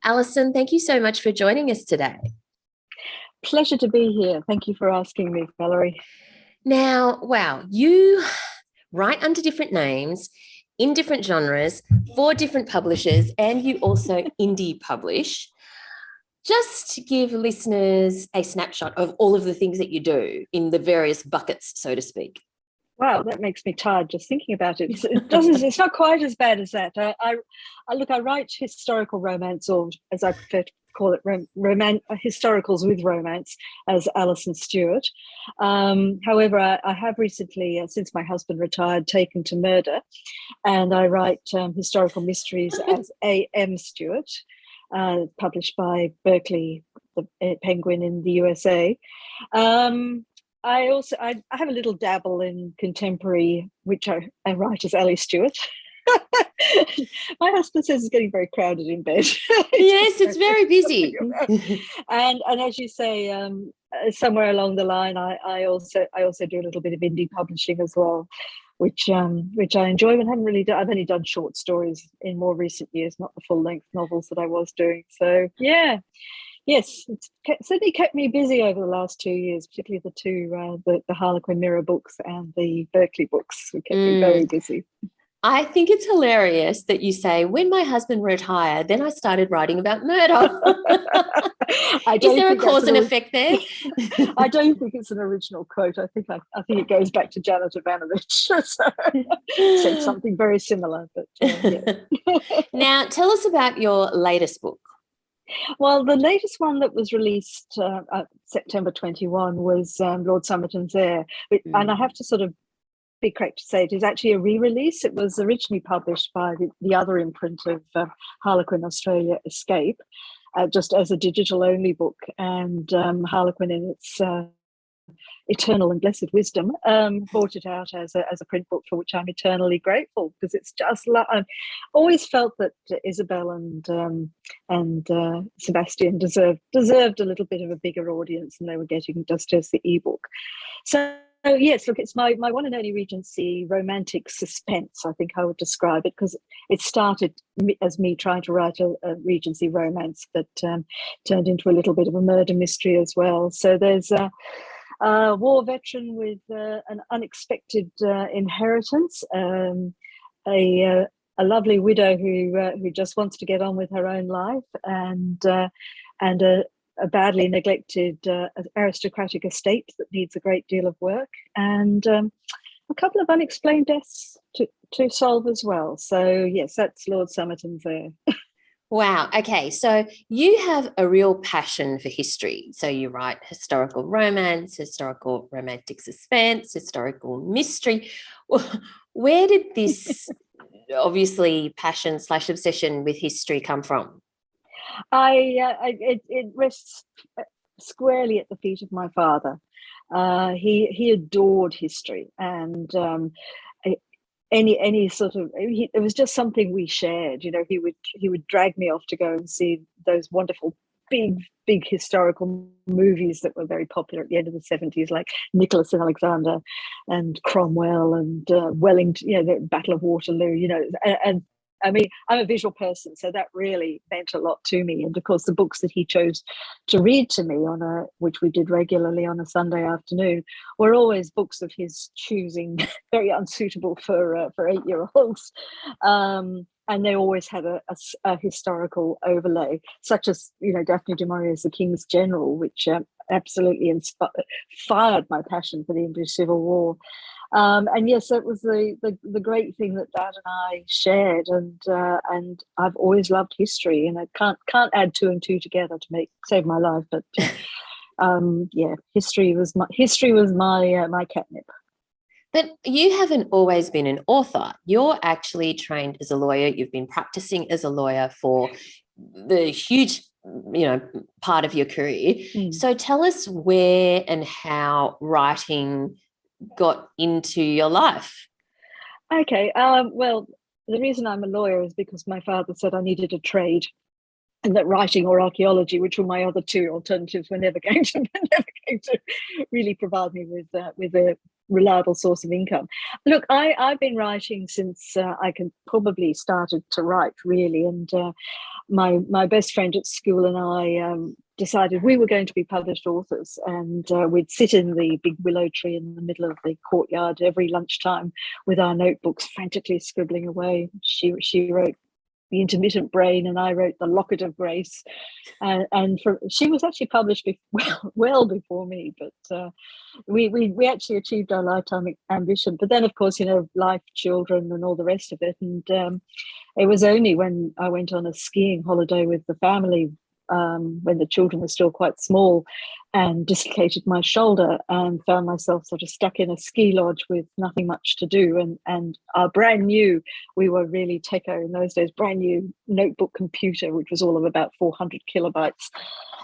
Alison, thank you so much for joining us today. Pleasure to be here. Thank you for asking me, Valerie. Now, wow, you write under different names, in different genres, for different publishers, and you also indie publish. Just to give listeners a snapshot of all of the things that you do in the various buckets, so to speak. Wow, that makes me tired just thinking about it. It's not quite as bad as that. I write historical romance, or as I prefer to call it, historicals with romance, as Alison Stuart. However, I have recently, since my husband retired, taken to murder, and I write historical mysteries as A.M. Stuart, published by Berkeley, the Penguin in the USA. I have a little dabble in contemporary, which I write as Ellie Stewart. My husband says it's getting very crowded in bed. Yes, it's very busy. and as you say, somewhere along the line, I also do a little bit of indie publishing as well, which I enjoy, but haven't really done. I've only done short stories in more recent years, not the full length novels that I was doing. So yeah. Yes, it's certainly kept me busy over the last 2 years, particularly the two, the Harlequin Mirror books and the Berkeley books. Kept me very busy. I think it's hilarious that you say, when my husband retired, then I started writing about murder. Is there a cause and effect there? I don't think it's an original quote. I think it goes back to Janet Ivanovich. So said something very similar. But yeah. Now, tell us about your latest book. Well, the latest one that was released September 21 was Lord Somerton's Heir. And I have to sort of be correct to say it is actually a re-release. It was originally published by the other imprint of Harlequin Australia, Escape, just as a digital-only book. And Harlequin, in its eternal and blessed wisdom, brought it out as a print book, for which I'm eternally grateful, because it's just I've always felt that Isabel and Sebastian deserved a little bit of a bigger audience than they were getting just as the ebook. So yes, look, it's my one and only Regency romantic suspense, I think I would describe it, because it started as me trying to write a Regency romance that turned into a little bit of a murder mystery as well. So there's a war veteran with an unexpected inheritance, a lovely widow who just wants to get on with her own life, and a badly neglected aristocratic estate that needs a great deal of work, and a couple of unexplained deaths to solve as well. So yes, that's Lord Somerton's Heir. Wow. Okay. So you have a real passion for history. So you write historical romance, historical romantic suspense, historical mystery. Where did this obviously passion / obsession with history come from? It rests squarely at the feet of my father. He adored history, and any sort of, it was just something we shared. You know, he would drag me off to go and see those wonderful big historical movies that were very popular at the end of the 70s, like Nicholas and Alexander and Cromwell and Wellington, the Battle of Waterloo, and I mean, I'm a visual person, so that really meant a lot to me. And of course, the books that he chose to read to me which we did regularly on a Sunday afternoon, were always books of his choosing, very unsuitable for 8-year-olds. And they always had a historical overlay, such as, Daphne du Maurier's The King's General, which absolutely fired my passion for the English Civil War. And yes, that was the great thing that Dad and I shared, and I've always loved history, and I can't add 2 and 2 together to save my life. But history was my catnip. But you haven't always been an author. You're actually trained as a lawyer. You've been practicing as a lawyer for the huge, part of your career. So tell us where and how writing got into your life. Okay. Well, the reason I'm a lawyer is because my father said I needed a trade, and that writing or archaeology, which were my other 2 alternatives, were never going to really provide me with a reliable source of income. Look, I've been writing since I can probably started to write, really, and my best friend at school and I decided we were going to be published authors, and we'd sit in the big willow tree in the middle of the courtyard every lunchtime with our notebooks, frantically scribbling away. She wrote The Intermittent Brain, and I wrote The Locket of Grace, and she was actually published well before me, but we actually achieved our lifetime ambition. But then, of course, life, children, and all the rest of it, and it was only when I went on a skiing holiday with the family, when the children were still quite small, and dislocated my shoulder and found myself sort of stuck in a ski lodge with nothing much to do, and our brand new, we were really techo in those days, brand new notebook computer, which was all of about 400 kilobytes,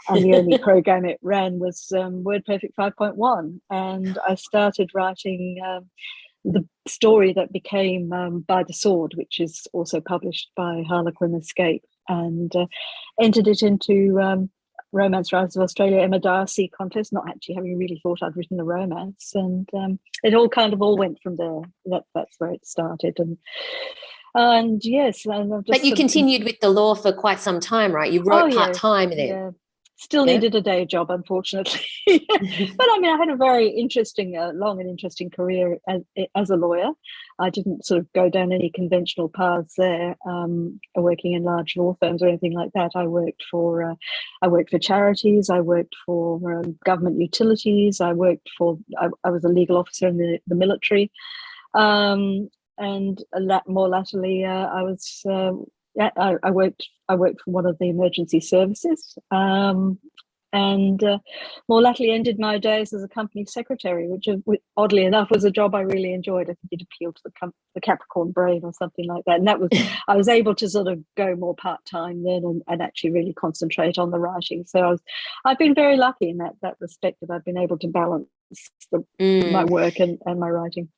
and the only program it ran was WordPerfect 5.1, and I started writing the story that became By the Sword, which is also published by Harlequin Escape, and entered it into Romance Writers of Australia Emma Darcy contest, not actually having really thought I'd written a romance, and it all went from there. That's where it started, and yes, and I've just. But you continued with the law for quite some time, right? You wrote part-time then. Yeah. Still needed a day job, unfortunately. But I mean, I had a very interesting, long and interesting career as a lawyer. I didn't sort of go down any conventional paths there, working in large law firms or anything like that. I worked for charities. I worked for government utilities. I was a legal officer in the military, and more latterly, I worked for one of the emergency services, and more latterly ended my days as a company secretary, which oddly enough was a job I really enjoyed. I think it appealed to the Capricorn brain or something like that, and that was I was able to sort of go more part-time then and actually really concentrate on the writing. So I've been very lucky in that respect, that I've been able to balance my work and my writing.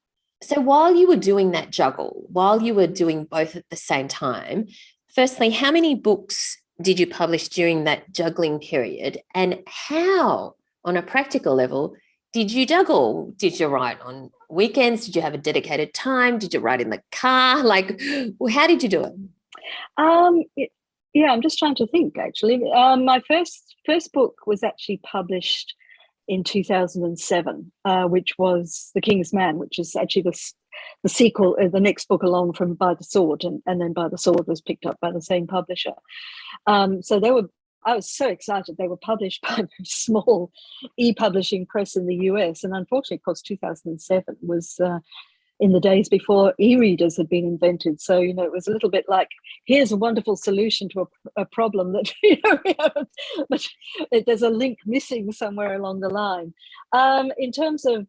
So while you were doing that juggle, while you were doing both at the same time, firstly, how many books did you publish during that juggling period? And how, on a practical level, did you juggle? Did you write on weekends? Did you have a dedicated time? Did you write in the car? Like, how did you do it? Yeah, I'm just trying to think, actually. My first book was actually published in 2007, which was The King's Man, which is actually the sequel, the next book along from By the Sword, and then By the Sword was picked up by the same publisher. So I was so excited. They were published by a very small e-publishing press in the US, and unfortunately, of course, 2007 was in the days before e-readers had been invented. So, it was a little bit like, here's a wonderful solution to a problem that, but there's a link missing somewhere along the line. In terms of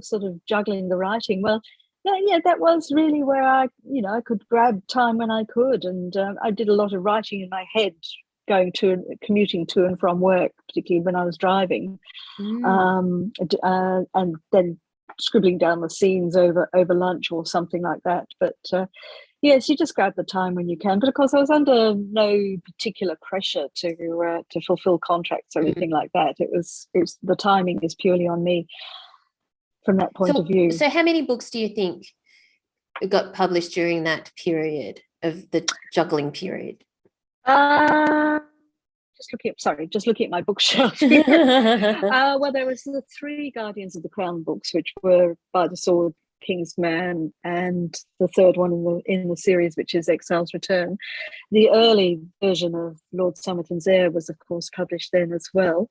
sort of juggling the writing, well, yeah, that was really where I could grab time when I could. And I did a lot of writing in my head, commuting to and from work, particularly when I was driving. And then scribbling down the scenes over lunch or something like that. But yes, you just grab the time when you can. But of course, I was under no particular pressure to fulfill contracts or anything like that. It was the timing is purely on me from that point of view. So how many books do you think got published during that period of the juggling period? Just looking at my bookshelf here. Well, there was the 3 Guardians of the Crown books, which were By the Sword, King's Man, and the third one in the series, which is Exile's Return. The early version of Lord Somerton's Heir was, of course, published then as well.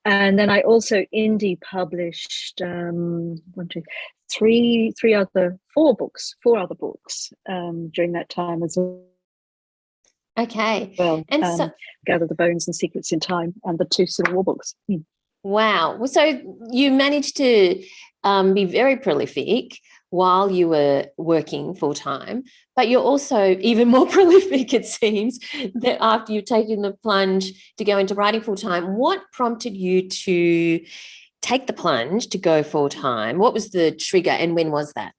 And then I also indie published 4 other books during that time as well. Okay. Well, and so, Gather the Bones and Secrets in Time, and the 2 Civil War books. Wow. Well, so you managed to be very prolific while you were working full-time, but you're also even more prolific, it seems, that after you've taken the plunge to go into writing full-time. What prompted you to take the plunge to go full-time? What was the trigger, and when was that?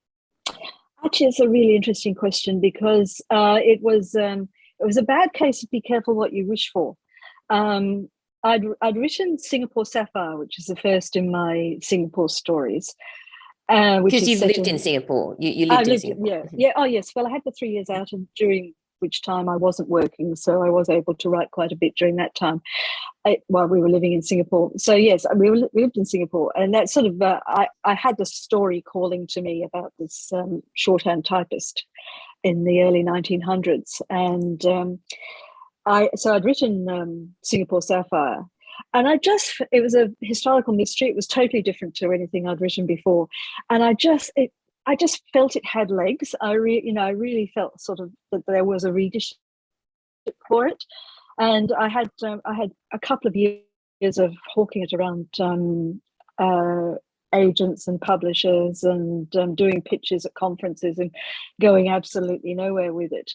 Actually, it's a really interesting question, because it was a bad case of be careful what you wish for. I'd written Singapore Sapphire, which is the first in my Singapore stories, which Because is you've set lived in in. Singapore. You I lived in lived, Singapore. yeah, yeah. Oh, yes. Well, I had the 3 years out, and during which time I wasn't working, so I was able to write quite a bit during that time while we were living in Singapore. So yes, we lived in Singapore, and that sort of I had the story calling to me about this shorthand typist in the early 1900s, and I'd written Singapore Sapphire. And it was a historical mystery. It was totally different to anything I'd written before. And I just felt it had legs. I really felt sort of that there was a readership for it. And I had a couple of years of hawking it around agents and publishers, and doing pitches at conferences and going absolutely nowhere with it.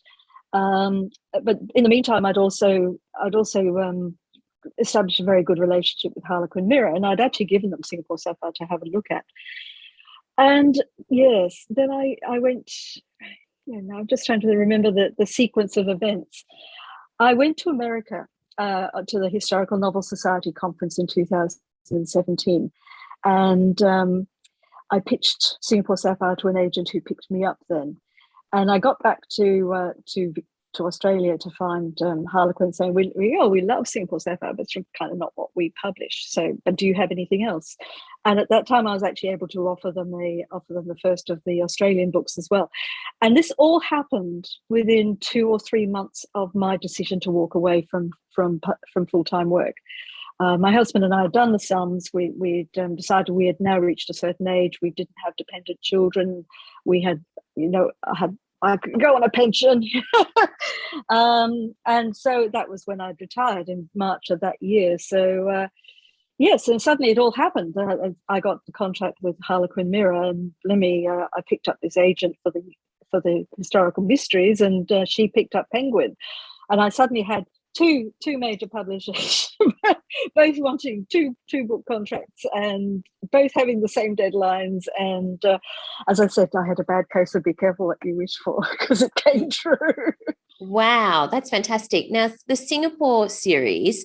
But in the meantime, I'd also established a very good relationship with Harlequin Mirror, and I'd actually given them Singapore Sapphire to have a look at. And yes, then I went. I'm just trying to remember the sequence of events. I went to America to the Historical Novel Society conference in 2017, and I pitched Singapore Sapphire to an agent who picked me up then. And I got back to Australia to find Harlequin saying, we love Singapore Sapphire, but it's kind of not what we publish. So, but do you have anything else? And at that time, I was actually able to offer them the first of the Australian books as well. And this all happened within 2 or 3 months of my decision to walk away from full-time work. My husband and I had done the sums. We'd decided we had now reached a certain age. We didn't have dependent children. We had, I could go on a pension. And so that was when I'd retired in March of that year. So, yes, and suddenly it all happened. I got the contract with Harlequin Mirror, and I picked up this agent for the historical mysteries, and she picked up Penguin. And I suddenly had two major publishers, both wanting two book contracts, and both having the same deadlines. And as I said, I had a bad case of be careful what you wish for, because it came true. Wow, that's fantastic. Now, the Singapore series,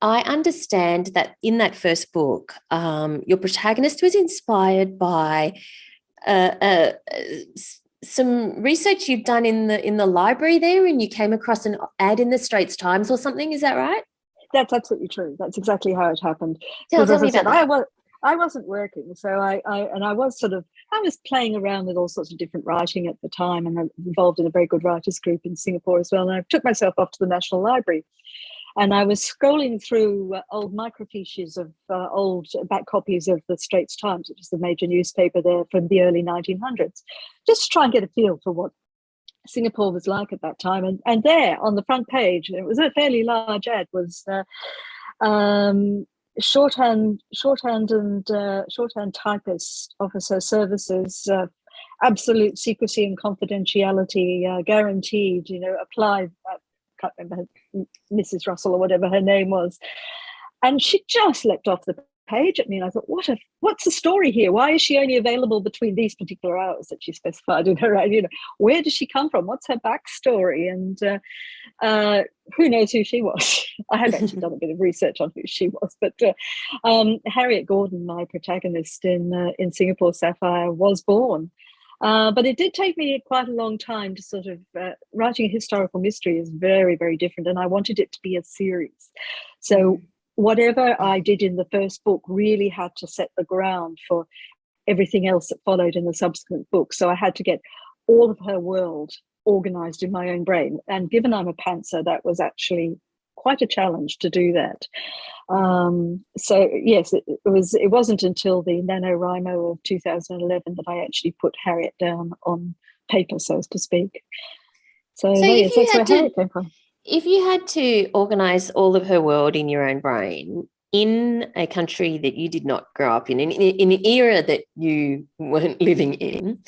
I understand that in that first book, your protagonist was inspired by some research you've done in the library there, and you came across an ad in the Straits Times or something. Is that right? That's absolutely true. That's exactly how it happened. Tell Because as me I said, about that. I wasn't working, so I was playing around with all sorts of different writing at the time, and I'm involved in a very good writers group in Singapore as well. And I took myself off to the National Library, and I was scrolling through old microfiches of old back copies of the Straits Times, which is the major newspaper there from the early 1900s, just to try and get a feel for what Singapore was like at that time. And there on the front page, it was a fairly large ad, was shorthand typist officer services, absolute secrecy and confidentiality guaranteed, apply. I can't remember Mrs. Russell or whatever her name was. And she just leapt off the page at me, and I thought, what's the story here? Why is she only available between these particular hours that she specified in her ad? Where does she come from? What's her backstory? And who knows who she was? I have actually done a bit of research on who she was, but Harriet Gordon, my protagonist in Singapore Sapphire, was born. But it did take me quite a long time to sort of writing a historical mystery is very, very different, and I wanted it to be a series. So whatever I did in the first book really had to set the ground for everything else that followed in the subsequent books. So I had to get all of her world organized in my own brain. And given I'm a pantser, that was actually quite a challenge to do that. So yes, it wasn't until the NaNoWriMo of 2011 that I actually put Harriet down on paper, so to speak. So yes, that's where Harriet came from. If you had to organise all of her world in your own brain in a country that you did not grow up in an era that you weren't living in,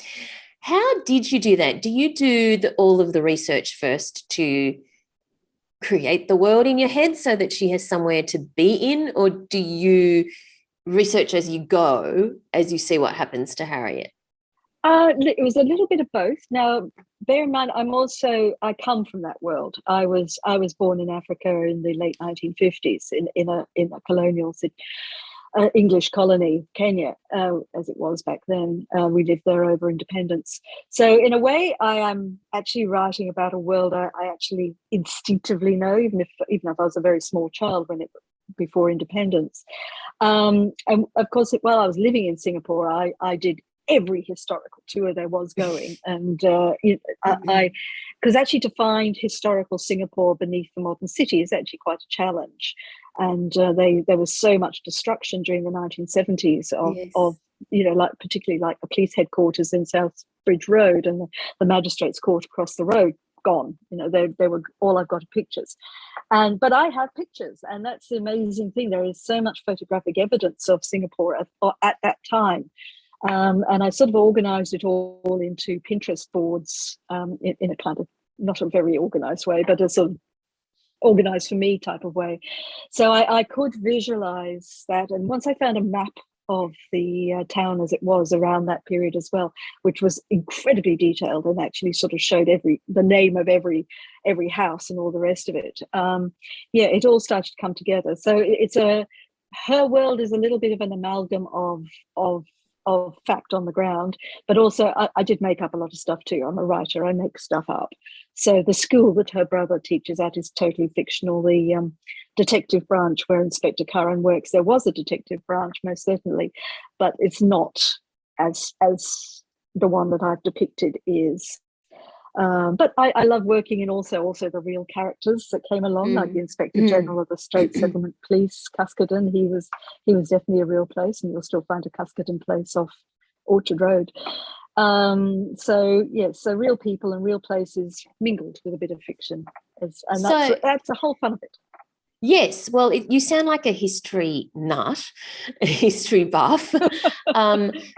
how did you do that? Do you do all of the research first to create the world in your head so that she has somewhere to be in, or do you research as you go, as you see what happens to Harriet? It was a little bit of both. Now, bear in mind, I come from that world. I was born in Africa in the late 1950s in a colonial city. English colony, Kenya, as it was back then. We lived there over independence. So in a way, I am actually writing about a world I actually instinctively know, even if I was a very small child before independence. And of course, while I was living in Singapore, I did every historical tour there was going, and because actually to find historical Singapore beneath the modern city is actually quite a challenge. And there was so much destruction during the 1970s of like particularly like the police headquarters in South Bridge Road and the magistrates court across the road gone. They were all I've got are pictures, but I have pictures, and that's the amazing thing. There is so much photographic evidence of Singapore at that time. And I sort of organized it all into Pinterest boards in a kind of not a very organized way, but a sort of organized for me type of way. So I could visualize that. And once I found a map of the town as it was around that period as well, which was incredibly detailed and actually sort of showed the name of every house and all the rest of it. It all started to come together. So her world is a little bit of an amalgam of fact on the ground, but also I did make up a lot of stuff too. I'm a writer, I make stuff up. So the school that her brother teaches at is totally fictional. The detective branch where Inspector Curran works, there was a detective branch, most certainly, but it's not as the one that I've depicted is. But I love working in also the real characters that came along, like the Inspector General of the Strait Settlement Police, Cuscaden. He was definitely a real place, and you'll still find a Cuscaden place off Orchard Road. So real people and real places mingled with a bit of fiction, that's the whole fun of it. Yes, well, you sound like a history nut, a history buff.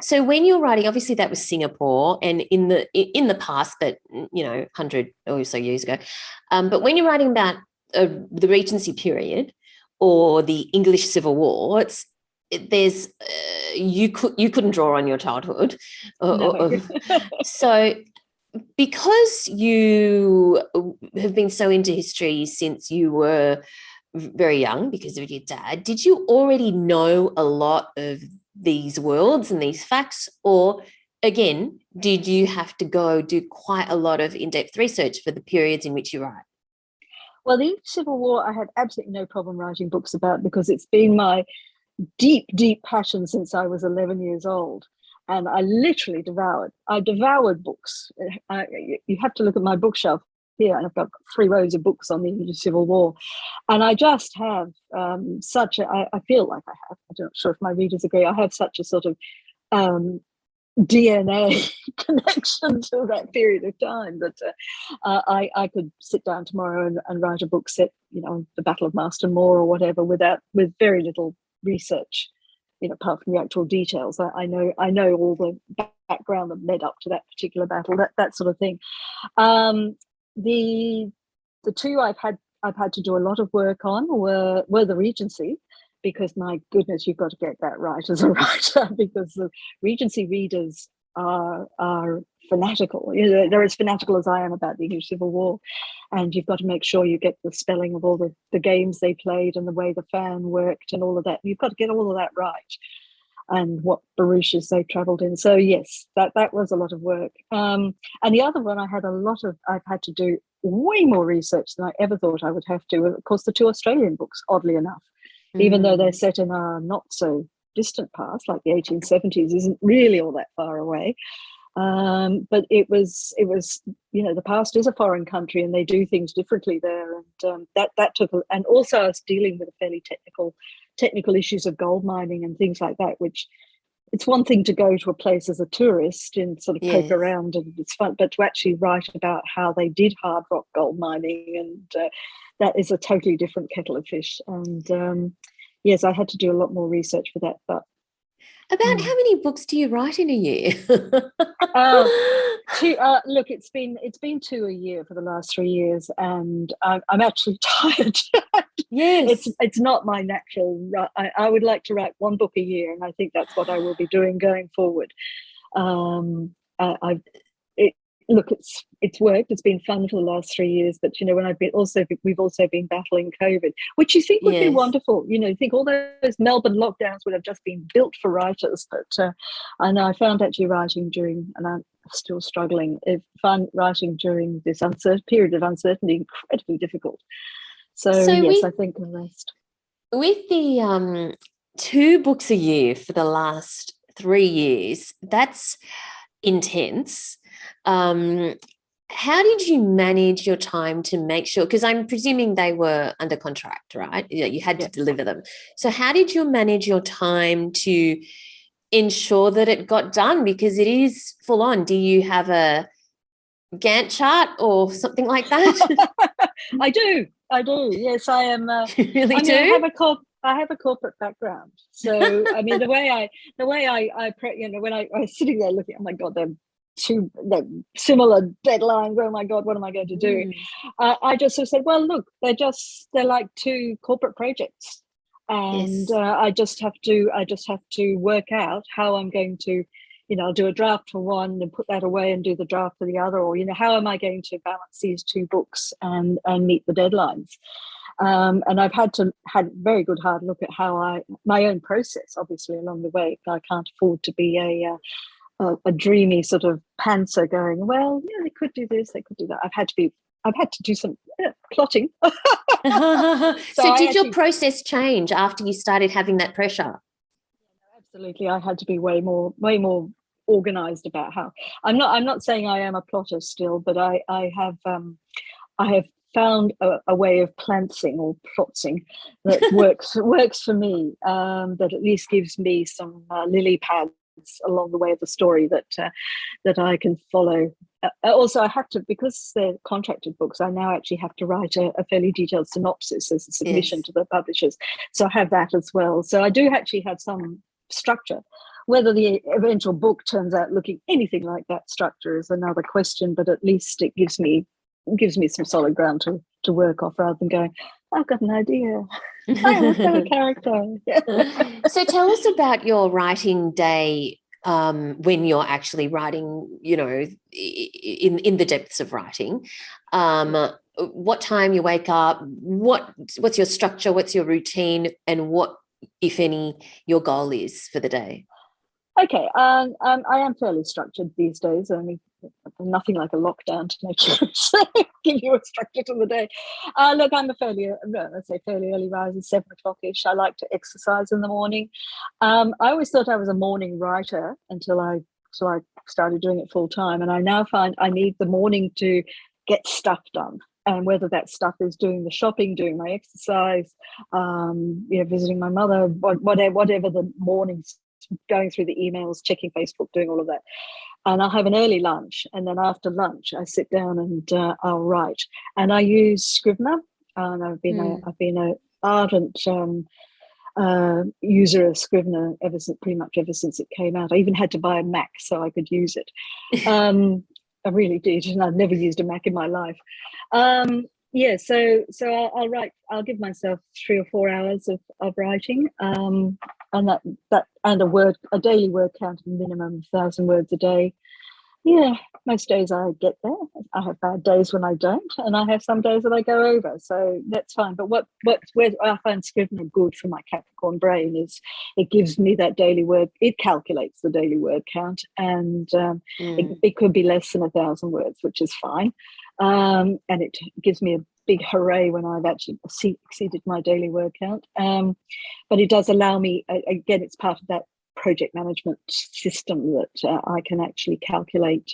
So when you're writing, obviously that was Singapore, and in the past, but 100 or so years ago. But when you're writing about the Regency period or the English Civil War, you couldn't draw on your childhood. No. So because you have been so into history since you were very young because of your dad, did you already know a lot of these worlds and these facts, or again, did you have to go do quite a lot of in-depth research for the periods in which you write? Well, the Civil War I had absolutely no problem writing books about, because it's been my deep passion since I was 11 years old. And I literally devoured books. You have to look at my bookshelf here, and I've got 3 rows of books on the English Civil War. And I just have I feel like I have, I'm not sure if my readers agree, I have such a sort of DNA connection to that period of time that I could sit down tomorrow and write a book set, the Battle of Marston Moor or whatever, with very little research, apart from the actual details. I know all the background that led up to that particular battle, that sort of thing. The 2 I've had to do a lot of work on were the Regency, because my goodness, you've got to get that right as a writer, because the Regency readers are fanatical. They're as fanatical as I am about the English Civil War, and you've got to make sure you get the spelling of all the games they played and the way the fan worked and all of that. You've got to get all of that right, and what barouches they travelled in. So yes, that was a lot of work. And the other one, I've had to do way more research than I ever thought I would have to. Of course, the 2 Australian books, oddly enough, even though they're set in a not so distant past, like the 1870s, isn't really all that far away. But it was the past is a foreign country, and they do things differently there, and that took. And also, I was dealing with a fairly technical issues of gold mining and things like that, which it's one thing to go to a place as a tourist and sort of poke around and it's fun, but to actually write about how they did hard rock gold mining, and that is a totally different kettle of fish. And yes, I had to do a lot more research for that. But about how many books do you write in a year? Look, it's been 2 a year for the last 3 years, and I'm actually tired. Yes, it's not my natural. I would like to write 1 book a year, and I think that's what I will be doing going forward. look, it's worked. It's been fun for the last 3 years. But when we've also been battling COVID, which you think would be wonderful. You think all those Melbourne lockdowns would have just been built for writers. But I know I found actually writing during, and I'm still struggling. I found writing during this period of uncertainty incredibly difficult. So yes, I think the rest. With the 2 books a year for the last 3 years, that's intense. How did you manage your time to make sure, because I'm presuming they were under contract, right? You had to deliver them. So how did you manage your time to ensure that it got done? Because it is full on. Do you have a Gantt chart or something like that? I do. Yes, I am. You really do? I have a corporate background, so I mean the way I when I was sitting there looking, oh my God, they're similar deadlines. Oh my God, what am I going to do? I just sort of said, well, look, they're like 2 corporate projects, and I just have to work out how I'm going to. I'll do a draft for one and put that away and do the draft for the other, or how am I going to balance these 2 books and meet the deadlines? And I've had a very good hard look at my own process, obviously, along the way. I can't afford to be a dreamy sort of pantser going, well, they could do this, they could do that. I've had to do some plotting. So did your process change after you started having that pressure? Absolutely, I had to be way more organized about how. I'm not saying I am a plotter still, but I have found a way of planting or plotting that works for me, that at least gives me some lily pads along the way of the story that I can follow. Also, I have to, because they're contracted books, I now actually have to write a fairly detailed synopsis as a submission to the publishers. So I have that as well. So I do actually have some structure. Whether the eventual book turns out looking anything like that structure is another question, but at least it gives me some solid ground to work off, rather than going, I've got an idea. I have a character. So tell us about your writing day, when you're actually writing, in the depths of writing. What time you wake up, what's your structure, what's your routine, and what, if any, your goal is for the day? Okay, I am fairly structured these days. Only nothing like a lockdown to make sure give you a structure to the day. Look, I'm a fairly early riser, 7 o'clock-ish. I like to exercise in the morning. I always thought I was a morning writer until I started doing it full time, and I now find I need the morning to get stuff done. And whether that stuff is doing the shopping, doing my exercise, visiting my mother, whatever the morning's, going through the emails, checking Facebook, doing all of that. And I'll have an early lunch, and then after lunch I sit down and I'll write. And I use Scrivener, and I've been an ardent user of Scrivener pretty much ever since it came out. I even had to buy a Mac so I could use it. I really did, and I've never used a Mac in my life. So I'll write. I'll give myself 3 or 4 hours of writing, and that and a daily word count, minimum 1,000 words a day. Yeah, most days I get there. I have bad days when I don't, and I have some days that I go over, so that's fine. But where I find Scrivener good for my Capricorn brain is it gives me that daily word. It calculates the daily word count, and it could be less than 1,000 words, which is fine. And it gives me a big hooray when I've actually exceeded my daily word count. But it does allow me, again, it's part of that project management system that I can actually calculate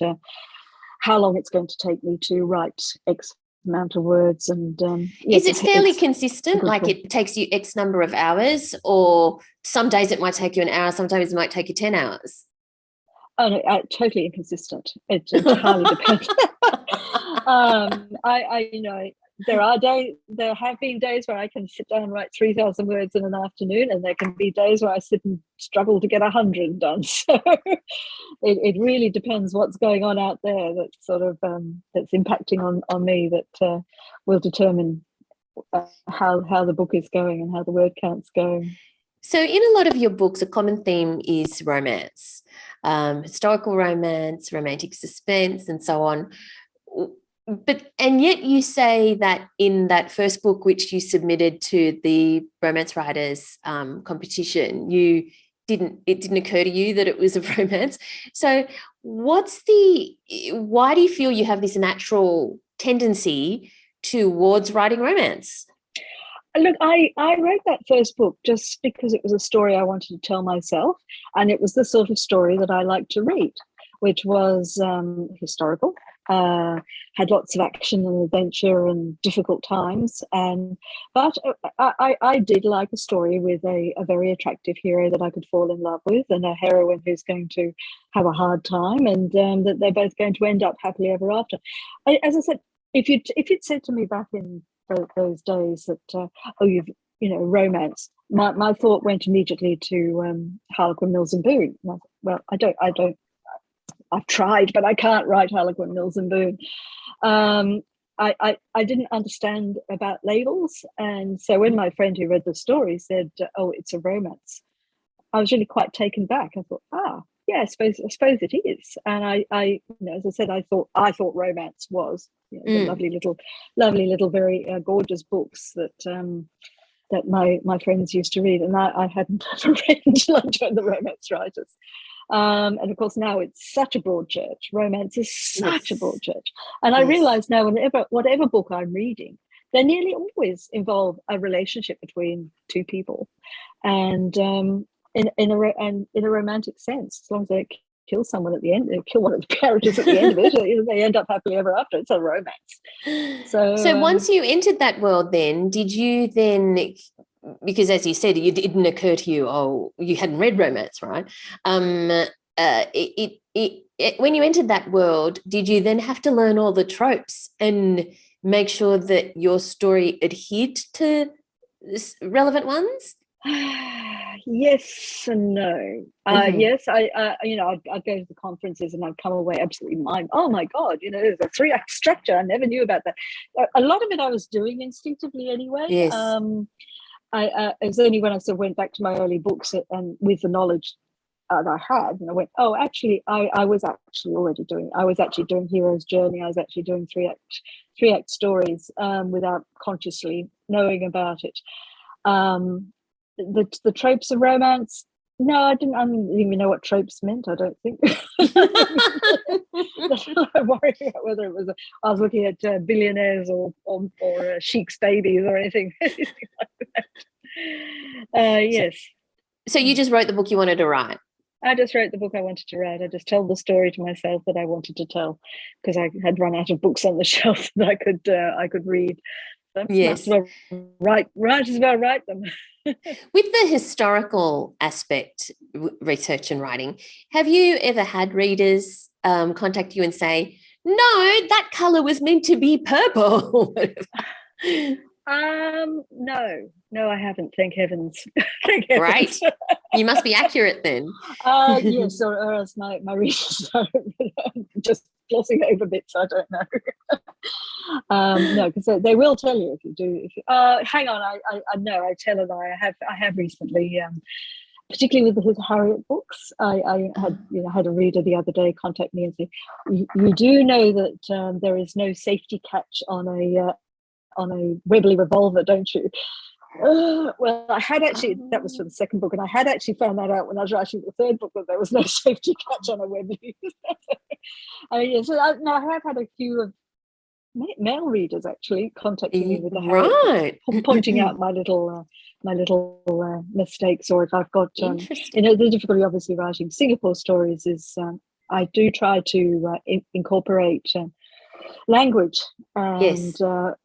how long it's going to take me to write X amount of words. And is it fairly consistent? Like it takes you X number of hours, or some days it might take you an hour, sometimes it might take you 10 hours? Oh no, totally inconsistent. It entirely depends. There have been days where I can sit down and write 3,000 words in an afternoon, and there can be days where I sit and struggle to get 100 done. So it really depends what's going on out there that's sort of that's impacting on me, that will determine how the book is going and how the word count's going. So in a lot of your books, a common theme is romance, historical romance, romantic suspense, and so on. And yet you say that in that first book, which you submitted to the romance writers competition, it didn't occur to you that it was a romance. So why do you feel you have this natural tendency towards writing romance? Look, I wrote that first book just because it was a story I wanted to tell myself, and it was the sort of story that I like to read, which was historical, had lots of action and adventure and difficult times, but I did like a story with a very attractive hero that I could fall in love with, and a heroine who's going to have a hard time, and that they're both going to end up happily ever after. As I said, if you'd said to me back in those days that romance, my thought went immediately to Harlequin, Mills and Boone. Well, I've tried, but I can't write Harlequin, Mills and Boone. I didn't understand about labels, and so when my friend who read the story said, "Oh, it's a romance," I was really quite taken back. I thought, yeah, I suppose it is. And I as I said, I thought romance was the lovely little, very gorgeous books that my friends used to read, and I hadn't ever read until I joined the romance writers. And of course, now it's such a broad church. Romance is such a broad church, and I realise now, whatever book I'm reading, they nearly always involve a relationship between two people, and in a romantic sense, as long as they kill someone at the end, they kill one of the characters at the end of it, they end up happily ever after. It's a romance. So once you entered that world, then did you then? Because as you said, it didn't occur to you, you hadn't read romance, right? When you entered that world, did you then have to learn all the tropes and make sure that your story adhered to relevant ones? Yes and no. Yes, I'd go to the conferences and I'd come away absolutely mind. Oh my God, there's a 3-act structure. I never knew about that. A lot of it I was doing instinctively anyway. Yes. It was only when I sort of went back to my early books and with the knowledge that I had, and I went, oh, actually, I was actually doing Hero's Journey. I was actually doing 3-act stories without consciously knowing about it. The tropes of romance. No, I didn't even know what tropes meant. I don't think. I worried about whether it was. I was looking at billionaires or sheiks' babies or anything like that. Yes. So you just wrote the book you wanted to write. I just wrote the book I wanted to write. I just told the story to myself that I wanted to tell, because I had run out of books on the shelf that I could read. So yes. Write them. With the historical aspect, research and writing, have you ever had readers contact you and say, no, that colour was meant to be purple? No, I haven't. Thank heavens. Right. You must be accurate then. Yes, or else my readers are just glossing over bits I don't know. No, because they will tell you if you do. Hang on, I know. I tell a lie. I have recently, particularly with the Harriet books. I had a reader the other day contact me and say, "You do know that there is no safety catch on a Webley revolver, don't you?" Well, I had actually, that was for the second book, and I had actually found that out when I was writing the third book, that there was no safety catch on a Webley. I have had a few of male readers actually contacting me with the Harriet, pointing out my little mistakes, or if I've got the difficulty obviously writing Singapore stories is I do try to incorporate language, and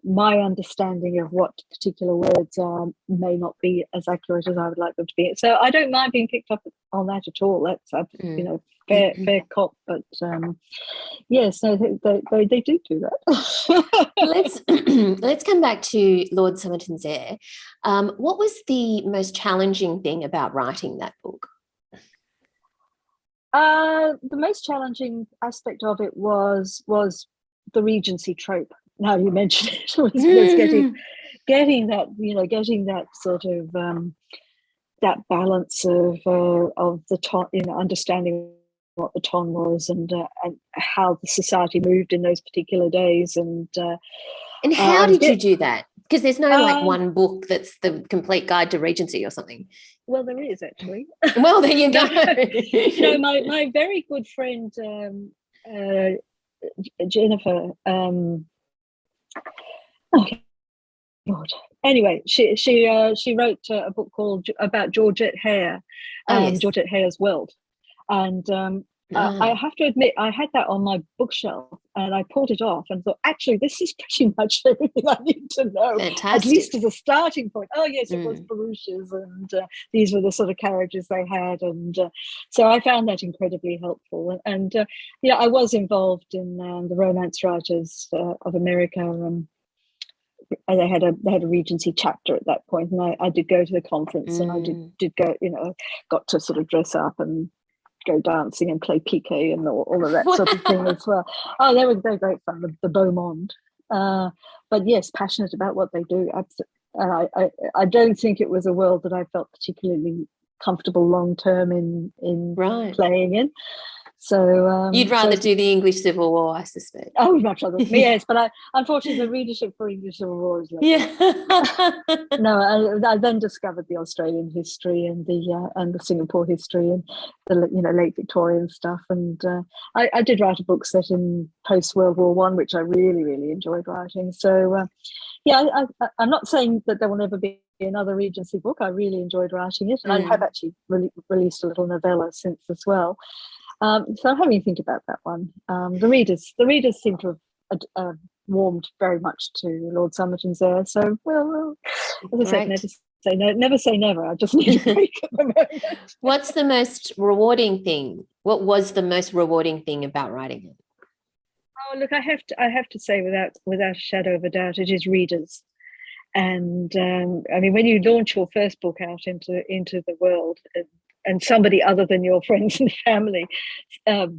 my understanding of what particular words are may not be as accurate as I would like them to be. So I don't mind being picked up on that at all. That's fair cop. But yes, no, they do that. Let's come back to Lord Somerton's Heir. What was the most challenging thing about writing that book? The most challenging aspect of it was the regency trope. Now you mentioned it, was getting that, getting that sort of that balance of the ton, understanding what the ton was, and how the society moved in those particular days. And how did you do that? Because there's no like one book that's the complete guide to Regency or something. Well, there is actually. Well, there you go. My very good friend Jennifer. God. Anyway, she wrote a book called about Georgette Hare, Georgette Hare's World, and I have to admit I had that on my bookshelf, and I pulled it off and thought, actually, this is pretty much everything I need to know, at least as a starting point. Oh yes, it was Baruch's, and these were the sort of characters they had, and so I found that incredibly helpful. And I was involved in the Romance Writers of America. They had a Regency chapter at that point, and I did go to the conference, and I did go, got to sort of dress up and go dancing and play piquet and all of that sort of thing as well. Oh, they're great fun, the beau monde. But yes, passionate about what they do. And I don't think it was a world that I felt particularly comfortable long term in playing in. So you'd rather do the English Civil War, I suspect. I would much rather. Yes, but unfortunately the readership for English Civil War is No, I then discovered the Australian history and the Singapore history and the late Victorian stuff. And I did write a book set in post World War One, which I really, really enjoyed writing. So I'm not saying that there will never be another Regency book. I really enjoyed writing it, and I have actually released a little novella since as well. So I'm having to think about that one. The readers seem to have warmed very much to Lord Somerton's there. So, well, as I said, never say never. I just need a break at the moment. What's the most rewarding thing? What was the most rewarding thing about writing it? Oh, look, I have to say, without a shadow of a doubt, it is readers. And I memean, when you launch your first book out into the world, and somebody other than your friends and family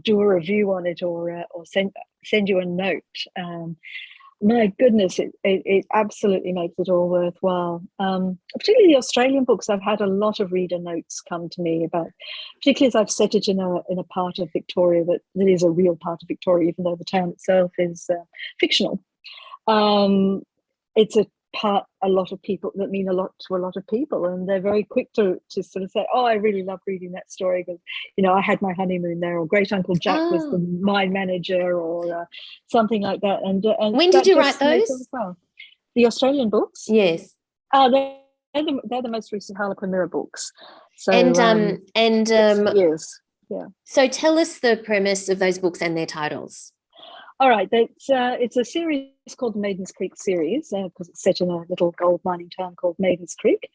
do a review on it, or send you a note, my goodness, it absolutely makes it all worthwhile. Particularly the Australian books, I've had a lot of reader notes come to me about, particularly as I've set it in a part of Victoria that is a real part of Victoria, even though the town itself is fictional. It's a lot of people that mean a lot to a lot of people, and they're very quick to sort of say, oh, I really love reading that story because I had my honeymoon there, or Great Uncle Jack was the mine manager, or something like that. And when did you write those? Well, the Australian books? Yes. They're the most recent Harlequin Mirror books. So yes, yeah. So tell us the premise of those books and their titles. All right, it's a series called the Maidens Creek series, because it's set in a little gold mining town called Maidens Creek.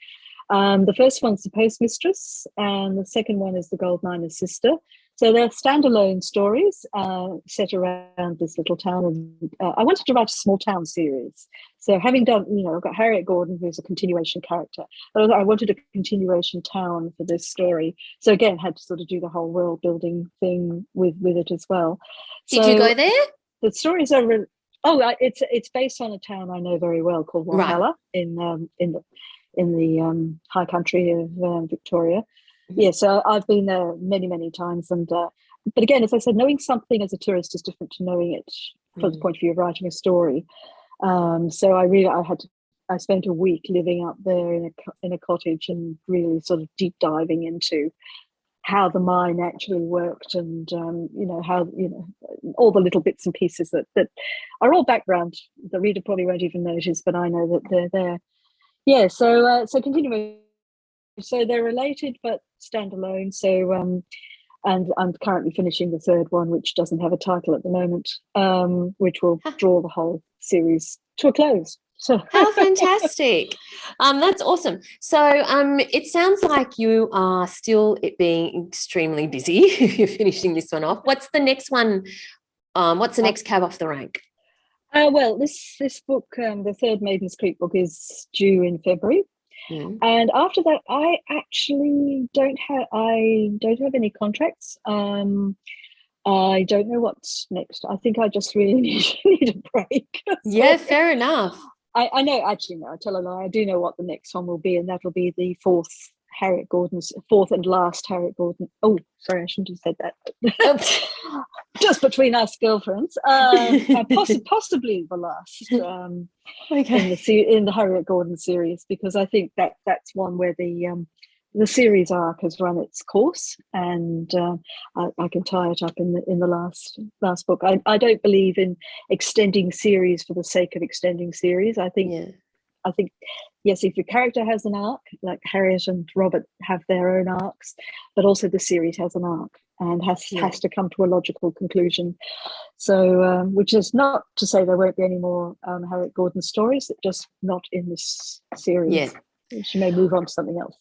The first one's the postmistress, and the second one is the gold miner's sister. So they're standalone stories set around this little town. And I wanted to write a small town series. So having done, I've got Harriet Gordon, who's a continuation character, but I wanted a continuation town for this story. So again, had to sort of do the whole world building thing with it as well. Did you go there? The stories are it's based on a town I know very well called Walhalla in the high country of Victoria. Mm-hmm. Yeah, so I've been there many, many times, and but again, as I said, knowing something as a tourist is different to knowing it from the point of view of writing a story. So I spent a week living up there in a cottage and really sort of deep diving into how the mine actually worked, and how all the little bits and pieces that are all background the reader probably won't even notice, but I know that they're there. Yeah, so continuing, so they're related but standalone. So and I'm currently finishing the third one, which doesn't have a title at the moment, which will draw the whole series to a close. So how fantastic. That's awesome. So it sounds like you are still being extremely busy. You're finishing this one off. What's the next one? What's the next cab off the rank? Well, this book, the third Maidens Creek book, is due in February. And after that, I actually don't have any contracts. I don't know what's next. I think I just really need a break. Yeah, fair enough. I know, actually, no, I tell a lie. I do know what the next one will be, and that'll be the fourth Harriet Gordon's fourth and last Harriet Gordon. Oh, sorry, I shouldn't have said that. Just between us girlfriends, possibly the last in the Harriet Gordon series, because I think that's one where the series arc has run its course, and I can tie it up in the last book. I don't believe in extending series for the sake of extending series. I think yes, if your character has an arc, like Harriet and Robert have their own arcs, but also the series has an arc and has to come to a logical conclusion. So, which is not to say there won't be any more Harriet Gordon stories, just not in this series. Yeah. She may move on to something else.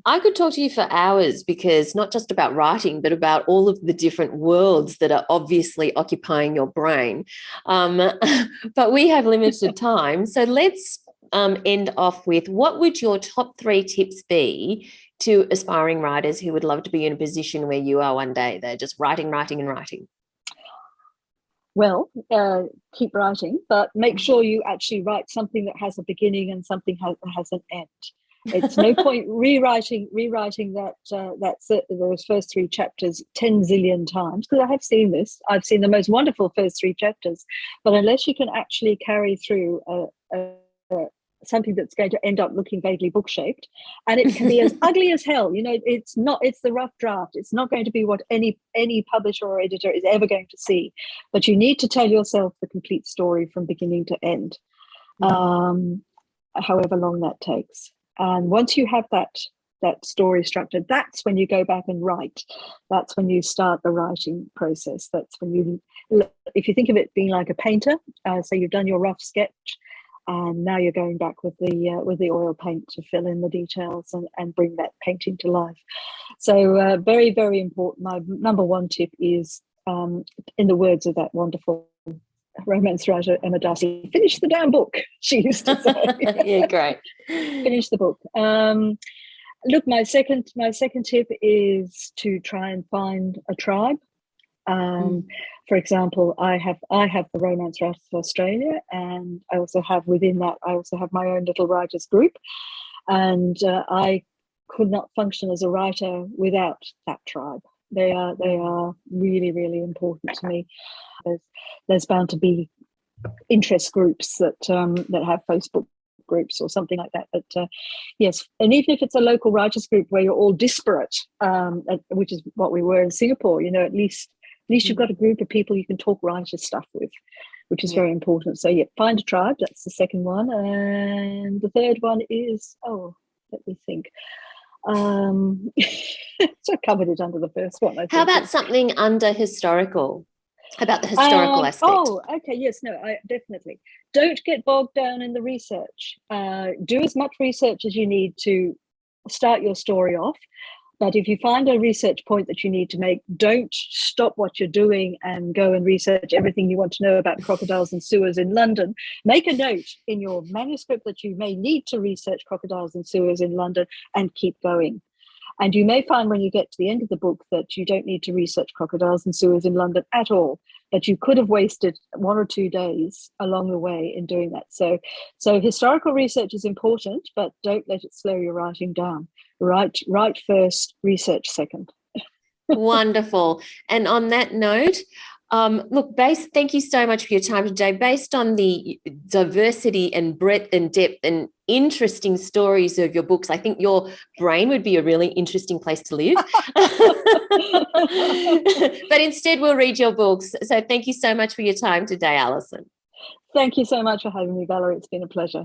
I could talk to you for hours, because not just about writing, but about all of the different worlds that are obviously occupying your brain. But we have limited time. So let's end off with, what would your top 3 tips be to aspiring writers who would love to be in a position where you are one day? They're just writing. Well, keep writing, but make sure you actually write something that has a beginning and something that has an end. It's no point rewriting those first 3 chapters 10 zillion times, because I have seen this. I've seen the most wonderful first 3 chapters, but unless you can actually carry through something that's going to end up looking vaguely book-shaped, and it can be as ugly as hell. It's the rough draft. It's not going to be what any publisher or editor is ever going to see, but you need to tell yourself the complete story from beginning to end, however long that takes. And once you have that story structured, that's when you go back and write. That's when you start the writing process. That's when if you think of it being like a painter, so you've done your rough sketch, and now you're going back with the oil paint to fill in the details and bring that painting to life. So very, very important. My number 1 tip is, in the words of that wonderful romance writer Emma Darcy, finish the damn book, she used to say. Yeah, great. Finish the book. Look, my second tip is to try and find a tribe. For example, I have the Romance Writers of Australia, and I also have my own little writers group, and I could not function as a writer without that tribe. They are really, really important to me. There's bound to be interest groups that have Facebook groups or something like that. But yes, and even if it's a local writers group where you're all disparate, which is what we were in Singapore, at least you've got a group of people you can talk writer stuff with, which is very important. So find a tribe. That's the second one, and the third one is let me think. So I covered it under the first one. How about something under historical? How about the historical aspect? Oh, okay. Yes, no, definitely. Don't get bogged down in the research. Do as much research as you need to start your story off. But if you find a research point that you need to make, don't stop what you're doing and go and research everything you want to know about crocodiles and sewers in London. Make a note in your manuscript that you may need to research crocodiles and sewers in London, and keep going. And you may find when you get to the end of the book that you don't need to research crocodiles and sewers in London at all, but you could have wasted 1 or 2 days along the way in doing that. So historical research is important, but don't let it slow your writing down. Write first, research second. Wonderful. And on that note, thank you so much for your time today. Based on the diversity and breadth and depth and interesting stories of your books, I think your brain would be a really interesting place to live. But instead, we'll read your books. So thank you so much for your time today, Alison. Thank you so much for having me, Valerie. It's been a pleasure.